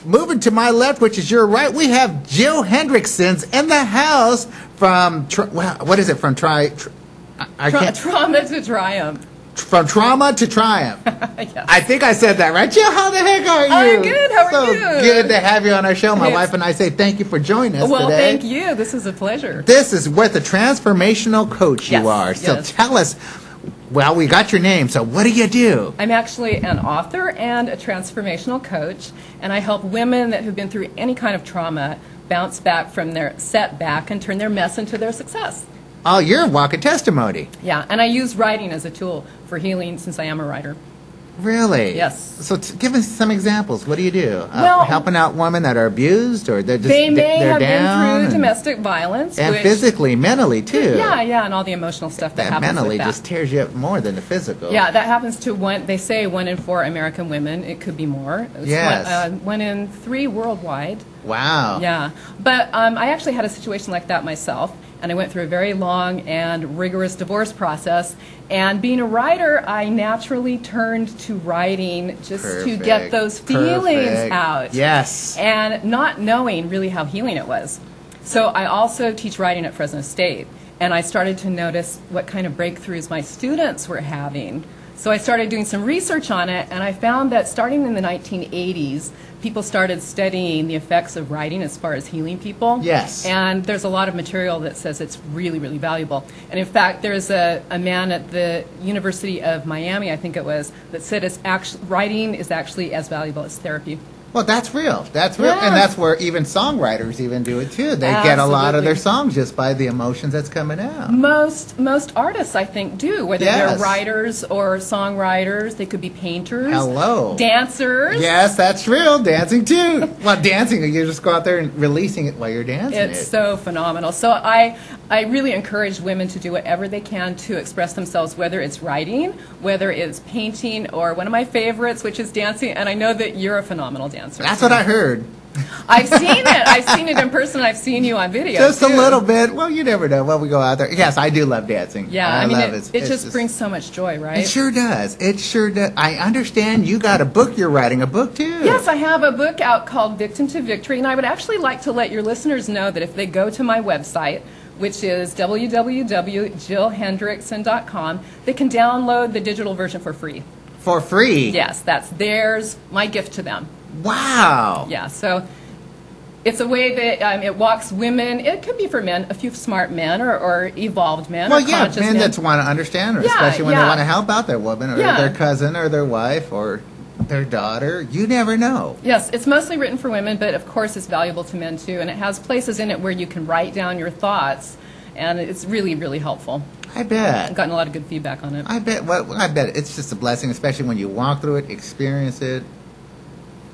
moving to my left, which is your right, we have Jill Hendrickson's in the house from, what is it, from Trauma to Triumph. From Trauma to Triumph. Yes. I think I said that right. Jill, how the heck are you? I'm good. How are you? So good to have you on our show. My wife and I say thank you for joining us well, today. thank you. This is a pleasure. This is what the transformational coach you are. So tell us, well, we got your name, so what do you do? I'm actually an author and a transformational coach, and I help women that have been through any kind of trauma bounce back from their setback and turn their mess into their success. Oh, you're a walking testimony. Yeah, and I use writing as a tool for healing since I am a writer. Really? Yes. So give us some examples. What do you do? Well, helping out women that are abused, or they're just they may they're have down been through domestic violence, and physically, mentally too. Yeah, and all the emotional stuff that happens mentally with that. just tears you up more than the physical. Yeah, that happens to they say 1 in 4 American women. It could be more. Yes. 1 in 3 worldwide. Wow. Yeah, but I actually had a situation like that myself. And I went through a very long and rigorous divorce process. And being a writer, I naturally turned to writing just to get those feelings out. Yes. And not knowing really how healing it was. So I also teach writing at Fresno State. And I started to notice what kind of breakthroughs my students were having. So I started doing some research on it, and I found that starting in the 1980s, people started studying the effects of writing as far as healing people. Yes. And there's a lot of material that says it's really, really valuable. And in fact, there's a man at the University of Miami, I think it was, that said writing is actually as valuable as therapy. Well, that's real. That's real. Yeah. And that's where even songwriters even do it, too. They get a lot of their songs just by the emotions that's coming out. Most artists, I think, do, whether they're writers or songwriters. They could be painters. Hello. Dancers. Yes, that's real. Dancing, too. Well, dancing, you just go out there and releasing it while you're dancing. It's so phenomenal. So I really encourage women to do whatever they can to express themselves, whether it's writing, whether it's painting, or one of my favorites, which is dancing. And I know that you're a phenomenal dancer. That's what I heard. I've seen it. I've seen it in person. I've seen you on video. Just a little bit. Well, you never know. Well, we go out there. Yes, I do love dancing. Yeah, I mean, love it just brings so much joy, right? It sure does. It sure does. I understand you got a book. You're writing a book, too. Yes, I have a book out called Victim to Victory, and I would actually like to let your listeners know that if they go to my website, which is www.jillhendrickson.com, they can download the digital version for free. For free? Yes, that's theirs, my gift to them. Wow. Yeah, so it's a way that it walks women. It could be for men, a few smart men or evolved men. Well, or yeah, conscious men that want to understand, especially when they want to help out their woman or their cousin or their wife or their daughter. You never know. Yes, it's mostly written for women, but of course it's valuable to men too. And it has places in it where you can write down your thoughts, and it's really, really helpful. I bet. I've gotten a lot of good feedback on it. I bet. Well, I bet it's just a blessing, especially when you walk through it, experience it,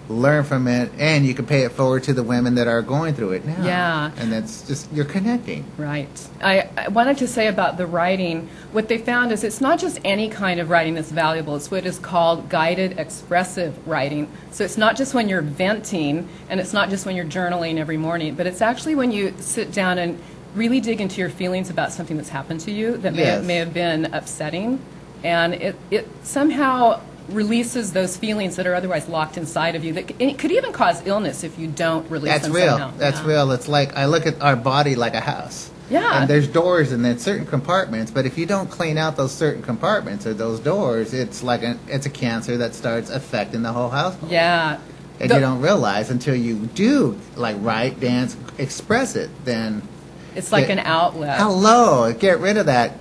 learn from it, and you can pay it forward to the women that are going through it now. Yeah. And that's just, you're connecting. Right. I wanted to say about the writing, what they found is it's not just any kind of writing that's valuable. It's what is called guided expressive writing. So it's not just when you're venting, and it's not just when you're journaling every morning, but it's actually when you sit down and really dig into your feelings about something that's happened to you that may have been upsetting. And it somehow releases those feelings that are otherwise locked inside of you. It could even cause illness if you don't release them somehow. That's real. It's like, I look at our body like a house. Yeah. And there's doors and then certain compartments, but if you don't clean out those certain compartments or those doors, it's like it's a cancer that starts affecting the whole household. Yeah. And you don't realize until you do, like, write, dance, express it, then it's like an outlet. Hello. Get rid of that.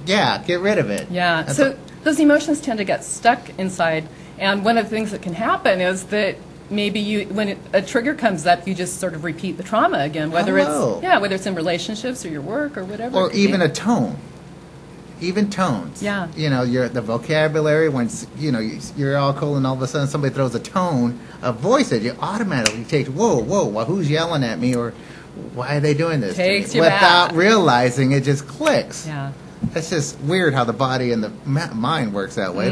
Yeah, get rid of it. Yeah. So those emotions tend to get stuck inside, and one of the things that can happen is that maybe when a trigger comes up, you just sort of repeat the trauma again, whether it's in relationships or your work or whatever. Or even a tone. Even tones. Yeah. You know, the vocabulary, when, you're all cool and all of a sudden somebody throws a tone, a voice at you, automatically takes, whoa, who's yelling at me, or why are they doing this Takes to me? you Without back. realizing, it just clicks. Yeah. It's just weird how the body and the mind works that way.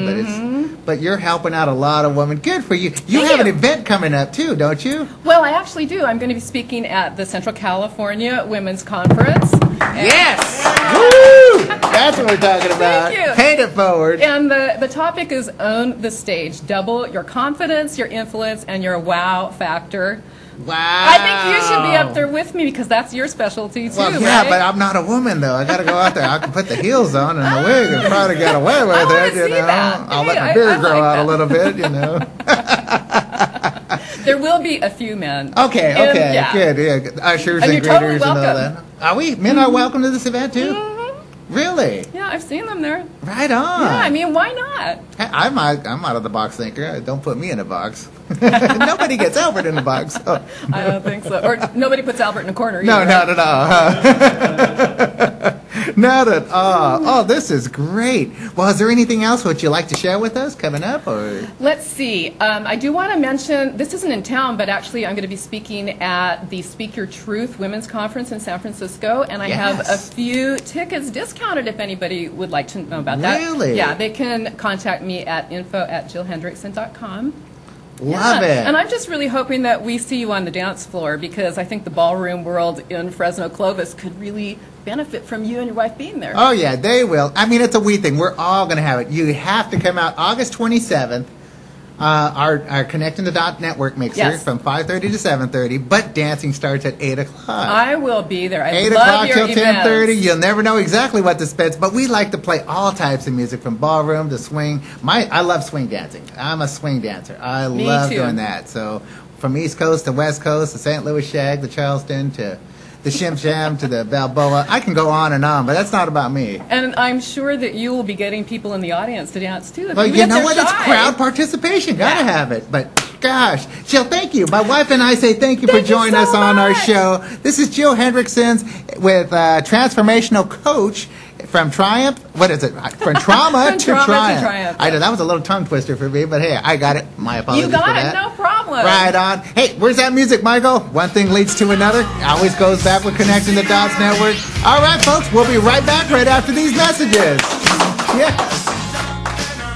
But you're helping out a lot of women. Good for you. You have an event coming up too, don't you? Well, I actually do. I'm going to be speaking at the Central California Women's Conference. Yes! Woo! That's what we're talking about. Thank you. Paint it forward. And the topic is Own the Stage. Double your confidence, your influence, and your wow factor. Wow. I think you should be up there with me because that's your specialty too, Well, yeah, right? but I'm not a woman, though. I got to go out there. I can put the heels on and the wig and probably get away with it, see that. I'll Hey, let my beard grow like out that. a little bit, There will be a few men. Okay, Yeah. good. Yeah. Ushers And and you're totally greeters and all welcome. that. Are we? Men are welcome to this event, too? Really? Yeah, I've seen them there. Right on. Yeah, I mean, why not? I'm out of the box thinker. Don't put me in a box. Nobody gets Albert in a box. So. I don't think so. Or nobody puts Albert in a corner No, either. not at all. Not at all. Oh, this is great. Well, is there anything else would you like to share with us coming up? Or Let's see. I do want to mention, this isn't in town, but actually I'm going to be speaking at the Speak Your Truth Women's Conference in San Francisco, and I have a few tickets discounted if anybody would like to know about that. Really? Yeah, they can contact me at info@jillhendrickson.com. Love it. And I'm just really hoping that we see you on the dance floor because I think the ballroom world in Fresno Clovis could really benefit from you and your wife being there. Oh, yeah, they will. I mean, it's a we thing. We're all going to have it. You have to come out August 27th. Our Connecting the Dot Network mixer from 5:30 to 7:30, but dancing starts at 8 o'clock. I will be there. I 8 love o'clock your till events. 10:30. You'll never know exactly what to spend, but we like to play all types of music from ballroom to swing. I love swing dancing. I'm a swing dancer. I love doing that. So from East Coast to West Coast to St. Louis Shag to Charleston to the Shim Sham to the Balboa. I can go on, but that's not about me. And I'm sure that you will be getting people in the audience to dance too. Well, even you if know they're what? It's shy. crowd participation. Gotta have it. But gosh, Jill, thank you. My wife and I say thank you for Thank you joining so us on our much. show. This is Jill Hendrickson with transformational coach from Triumph. What is it? From trauma to Triumph. I know that was a little tongue twister for me, but hey, I got it. My apologies You got for it, that. no problem. Right on. Hey, where's that music, Michael? One thing leads to another. Always goes back with Connecting the Dots Network. All right, folks, we'll be right back right after these messages. Yes.